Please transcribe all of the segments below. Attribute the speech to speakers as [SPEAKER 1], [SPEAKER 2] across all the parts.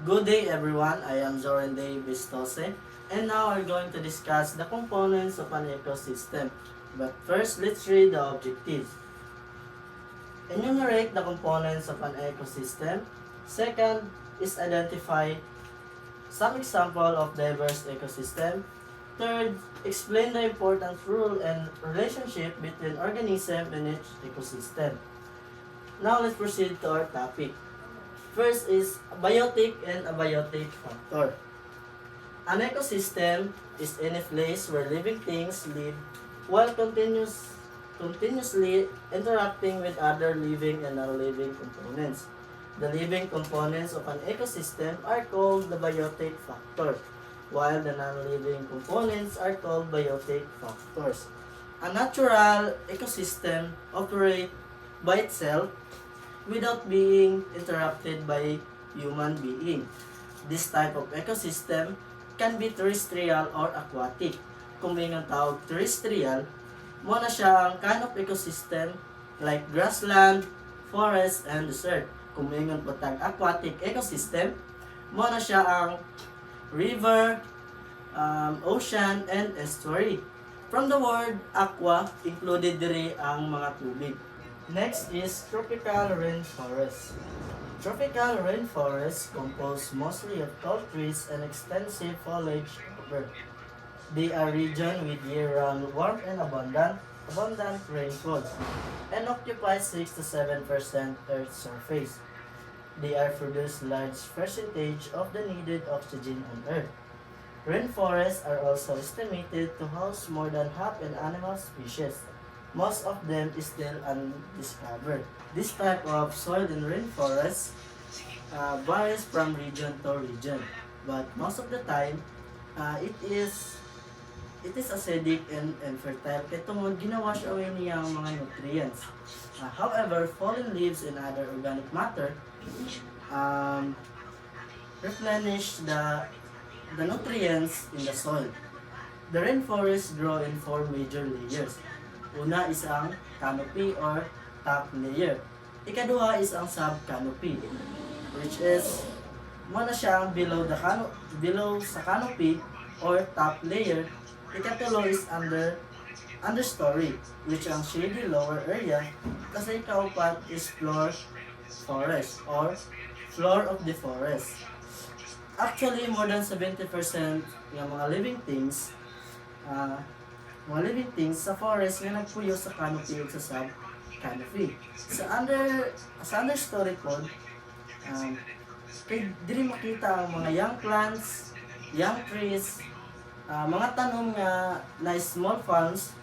[SPEAKER 1] Good day everyone, I am Zoran Davis Tose, and now we're going to discuss the components of an ecosystem. But first, let's read the objectives. Enumerate the components of an ecosystem. Second is identify some example of diverse ecosystem. Third, explain the important role and relationship between organism and each ecosystem. Now let's proceed to our topic. First is biotic and abiotic factor. An ecosystem is any place where living things live while continuously interacting with other living and non-living components. The living components of an ecosystem are called the biotic factor, while the non-living components are called biotic factors. A natural ecosystem operates by itself without being interrupted by human being. This type of ecosystem can be terrestrial or aquatic. Kung may nga tawag terrestrial, mo na siya ang kind of ecosystem like grassland, forest, and desert. Kung may nga patag aquatic ecosystem, mo na siya ang river, ocean, and estuary. From the word aqua, included diri ang mga tubig. Next is tropical rainforest. Tropical rainforests compose mostly of tall trees and extensive foliage cover. They are regions with year-round warmth and abundant rainfall, and occupy 6 to 7% Earth's surface. They are produce large percentage of the needed oxygen on Earth. Rainforests are also estimated to house more than half an animal species. Most of them is still undiscovered. This type of soil in rainforest varies from region to region, but most of the time it is acidic and fertile kaya tungod ginawash away niya ang mga nutrients. However, fallen leaves and other organic matter um, replenish the nutrients in the soil. The rainforest grow in four major layers. Una is ang canopy or top layer. Ikaduha is ang sub-canopy, which is mo na siya ang below sa canopy or top layer. Ikatulo is understory, which ang shady lower area. Kasi ikaupat is floor forest or floor of the forest. Actually, more than 70% ng mga living things sa forest nga nagpuyo sa canopy ug sa sub-canopy. Sa understory pod, kay diri makita ang mga young plants, young trees, mga tanom nga na small farms.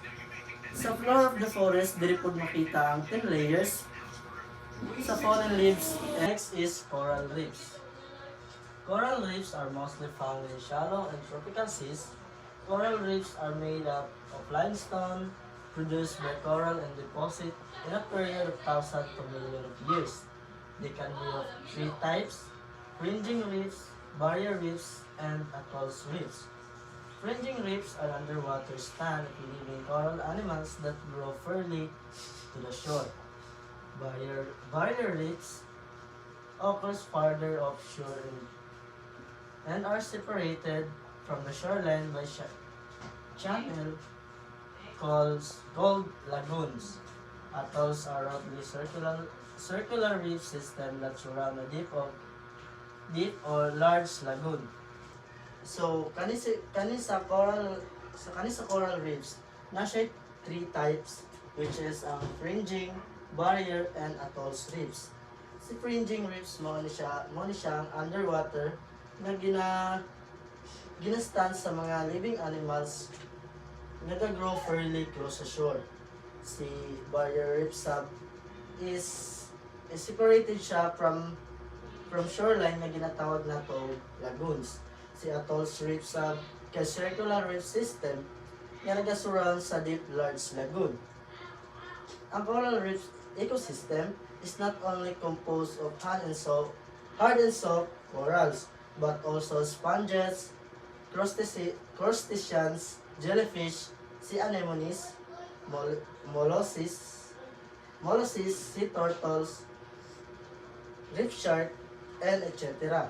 [SPEAKER 1] Sa floor of the forest, diri pod makita ang 10 layers sa fallen leaves. Next is coral reefs. Coral reefs are mostly found in shallow and tropical seas. Coral reefs are made up of limestone produced by coral and deposit in a period of thousands to millions of years. They can be of three types: fringing reefs, barrier reefs, and atoll reefs. Fringing reefs are underwater stand of living coral animals that grow fairly to the shore. Barrier reefs occurs farther offshore and are separated from the shoreline by channel called lagoons. Atolls are roughly circular reef system that surround a deep or large lagoon. So kani sa coral reefs na siya three types, which is ang fringing, barrier, and atoll reefs. Si fringing reefs mo ni siya ang underwater na ginastan sa mga living animals nag-grow fairly close sa shore. Si barrier reef sub is separated siya from shoreline na ginatawag na to lagoons. Si atoll reef sub kay circular reef system nga nagasurround sa deep large lagoon. Ang coral reef ecosystem is not only composed of hard and soft corals, but also sponges, crustaceans, jellyfish, sea anemones, mollusks, sea turtles, reef shark, and etc.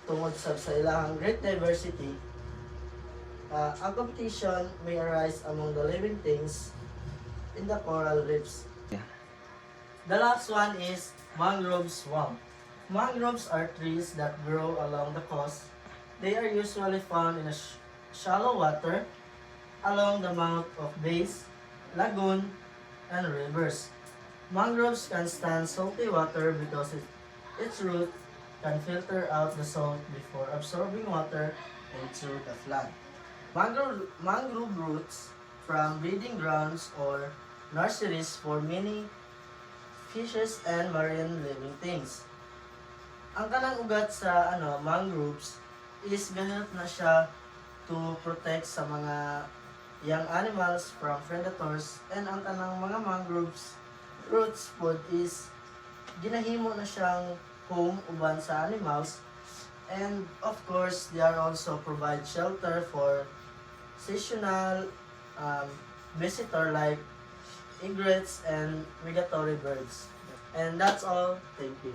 [SPEAKER 1] tungod sa ilahang great diversity, ang competition may arise among the living things in the coral reefs. The last one is mangrove swamp. Mangroves are trees that grow along the coast. They are usually found in a shallow water along the mouth of bays, lagoon, and rivers. Mangroves can stand salty water because its root can filter out the salt before absorbing water into the flood. Mangrove roots from breeding grounds or nurseries for many fishes and marine living things. Ang kanang ugat sa mangroves is ganit na siya to protect sa mga young animals from predators, and ang kanang mga mangroves roots food is ginahimo na siyang home uban sa animals, and of course they are also provide shelter for seasonal visitor like egrets and migratory birds. And that's all. Thank you.